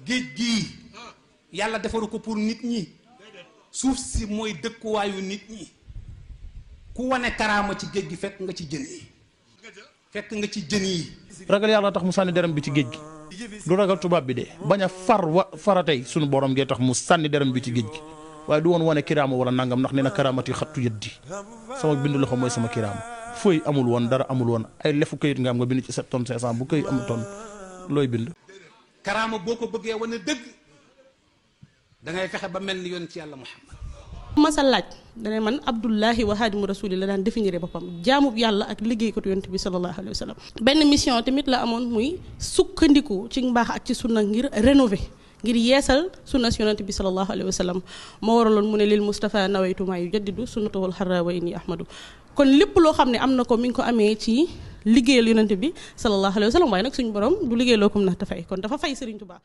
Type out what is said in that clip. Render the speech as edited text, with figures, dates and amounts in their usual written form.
géej gii yàlla defaru ko pour nit ñi suuf si mooy dëkkuwaayu nit ñi ku wane karaama ci géej gi fekk nga ci jën yi ragal yàlla tax mu sànni deram bi ci géej gi du ragal tubaab bi de bañ a faratey sunu borom ngee tax mu sànni deram bi ci géej gi waaye du woon wane kiraama wala nangam ndax nee na karaamati xattu yëddi sama bind loxo mooy sama kiraama fooy amul woon dara amul woon ay lefu këyit nga am nga bind ci 7 tonnes 500 bu këyit am tonne looy bind. karaama boo ko bëggee wane dëgg da ngay fexe ba mel ni yoon ci yàlla Muhammad. masa laaj dane man Abdullahi wa Xaadimu Rasuuli la daan définir boppam jaamu yàlla ak liggéeykatu yonent bi sallallahu alayhi wa sallam. benn mission tamit la amoon muy sukkandiku ci mbaax ak ci sunna ngir rénover ngir yeesal sunna si yonent bi sallallahu alayhi wa sallam moo waraloon mu ne lil Mustafa nawaytu maa yujaddidu sunnatahul xarra wa inni ahmadu kon lépp loo xam ne am na ko mi ngi ko amee ci liggéeyal yonent bi sallallahu alayhi wa sallam waaye nag suñu borom du liggéey loo ko mën a fay kon dafa fay Serigne Touba.